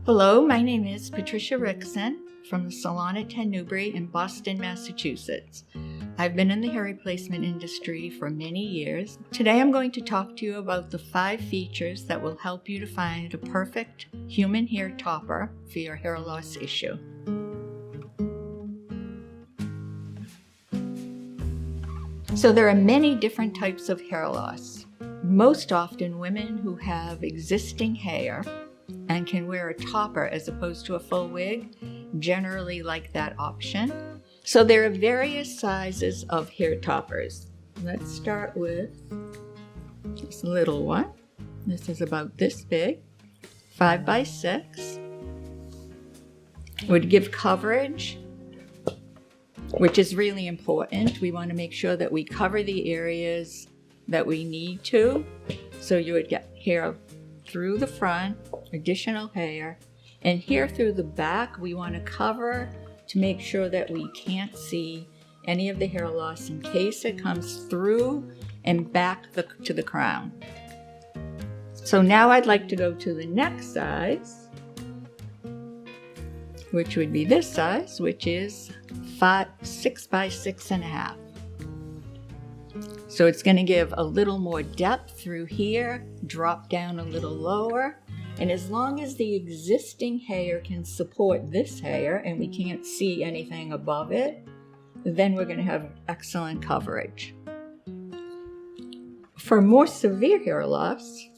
Hello, my name is Patricia Wrixon from the Salon at 10 Newbury in Boston, Massachusetts. I've been in the hair replacement industry for many years. Today I'm going to talk to you about the 5 features that will help you to find a perfect human hair topper for your hair loss issue. So there are many different types of hair loss. Most often women who have existing hair and can wear a topper as opposed to a full wig generally like that option. So there are various sizes of hair toppers. Let's start with this little one. This is about this big, 5 by 6. Would give coverage, which is really important. We want to make sure that we cover the areas that we need to. So you would get hair through the front, additional hair, and here through the back we want to cover to make sure that we can't see any of the hair loss in case it comes through and back to the crown. So now I'd like to go to the next size, which would be this size, which is 6 by 6.5. So it's going to give a little more depth through here, drop down a little lower, and as long as the existing hair can support this hair and we can't see anything above it, then we're going to have excellent coverage. For more severe hair loss,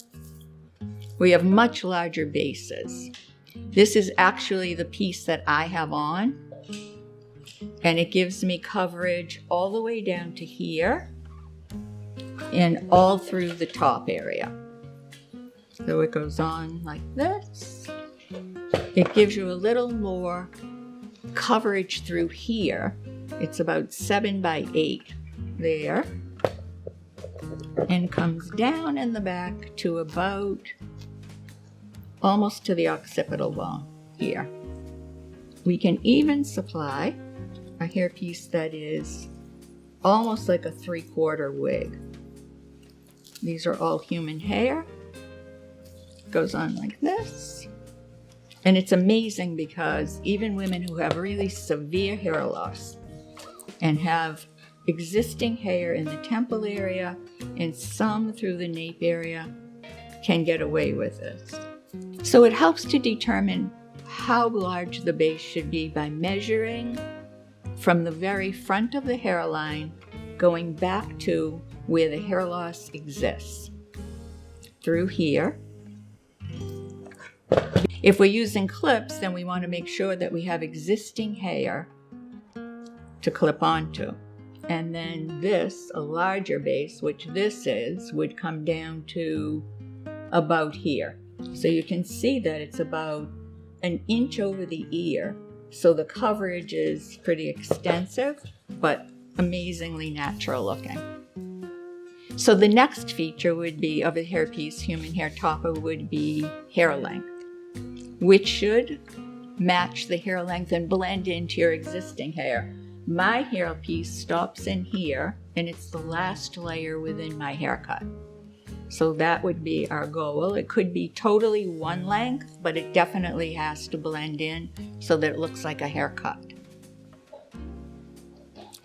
we have much larger bases. This is actually the piece that I have on, and it gives me coverage all the way down to here and all through the top area. So it goes on like this. It gives you a little more coverage through here. It's about 7 by 8 there, and comes down in the back to about almost to the occipital bone here. We can even supply a hairpiece that is almost like a 3/4 wig. These are all human hair. It goes on like this. And it's amazing because even women who have really severe hair loss and have existing hair in the temple area and some through the nape area can get away with this. So it helps to determine how large the base should be by measuring from the very front of the hairline going back to where the hair loss exists, through here. If we're using clips, then we want to make sure that we have existing hair to clip onto. And then this, a larger base, which this is, would come down to about here. So you can see that it's about an inch over the ear. So the coverage is pretty extensive, but amazingly natural looking. So the next feature would be of a hairpiece, human hair topper, would be hair length, which should match the hair length and blend into your existing hair. My hairpiece stops in here, and it's the last layer within my haircut. So that would be our goal. It could be totally one length, but it definitely has to blend in so that it looks like a haircut.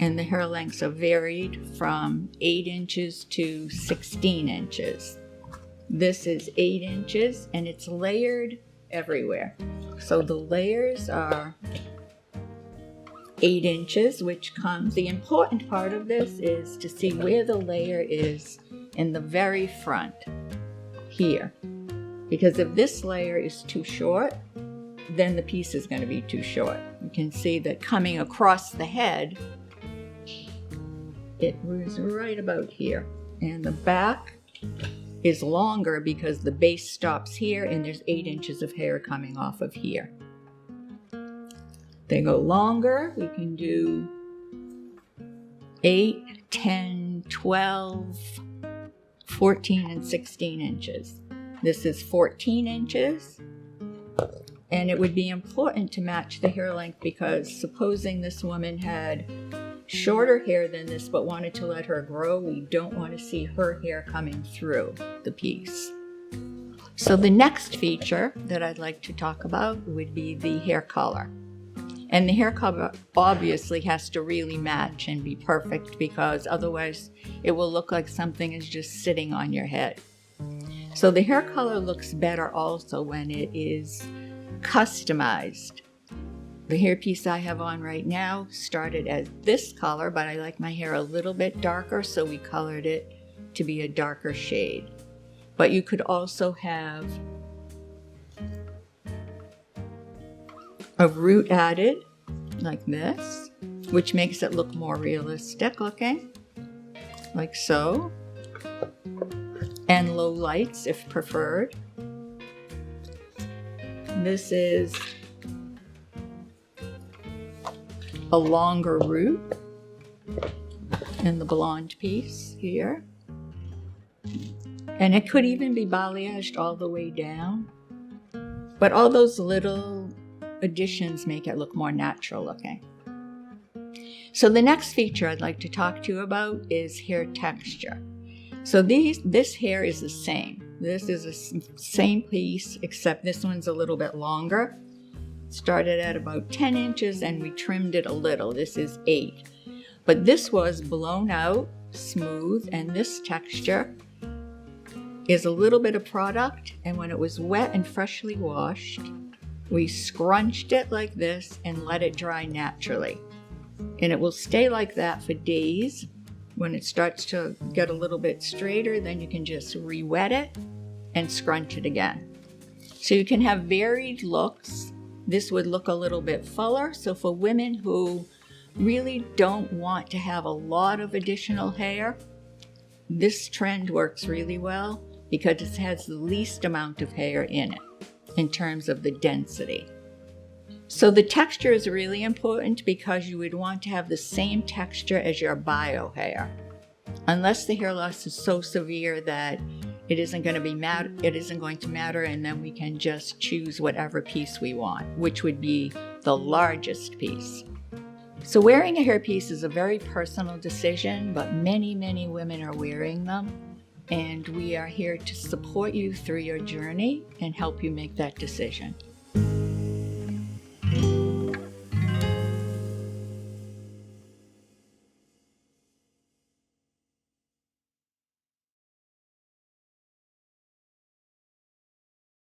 And the hair lengths are varied from 8 inches to 16 inches. This is 8 inches, and it's layered everywhere. So the layers are 8 inches, which comes, the important part of this is to see where the layer is in the very front, here. Because if this layer is too short, then the piece is going to be too short. You can see that coming across the head, it was right about here. And the back is longer because the base stops here and there's 8 inches of hair coming off of here. They go longer. We can do 8, 10, 12, 14, and 16 inches. This is 14 inches. And it would be important to match the hair length because supposing this woman had shorter hair than this but wanted to let her grow, we don't want to see her hair coming through the piece. So the next feature that I'd like to talk about would be the hair color. And the hair color obviously has to really match and be perfect, because otherwise it will look like something is just sitting on your head. So the hair color looks better also when it is customized. The hairpiece I have on right now started as this color, but I like my hair a little bit darker, so we colored it to be a darker shade. But you could also have a root added like this, which makes it look more realistic looking, like so, and low lights if preferred. This is a longer root in the blonde piece here. And it could even be balayaged all the way down. But all those little additions make it look more natural looking. So the next feature I'd like to talk to you about is hair texture. So this hair is the same. This is the same piece, except this one's a little bit longer. Started at about 10 inches and we trimmed it a little. This is 8. But this was blown out, smooth, and this texture is a little bit of product, and when it was wet and freshly washed, we scrunched it like this and let it dry naturally. And it will stay like that for days. When it starts to get a little bit straighter, then you can just re-wet it and scrunch it again. So you can have varied looks. This would look a little bit fuller, so for women who really don't want to have a lot of additional hair, this trend works really well, because it has the least amount of hair in it in terms of the density. So the texture is really important, because you would want to have the same texture as your bio hair. Unless the hair loss is so severe that it isn't going to matter, and then we can just choose whatever piece we want, which would be the largest piece. So wearing a hairpiece is a very personal decision, but many, many women are wearing them. And we are here to support you through your journey and help you make that decision.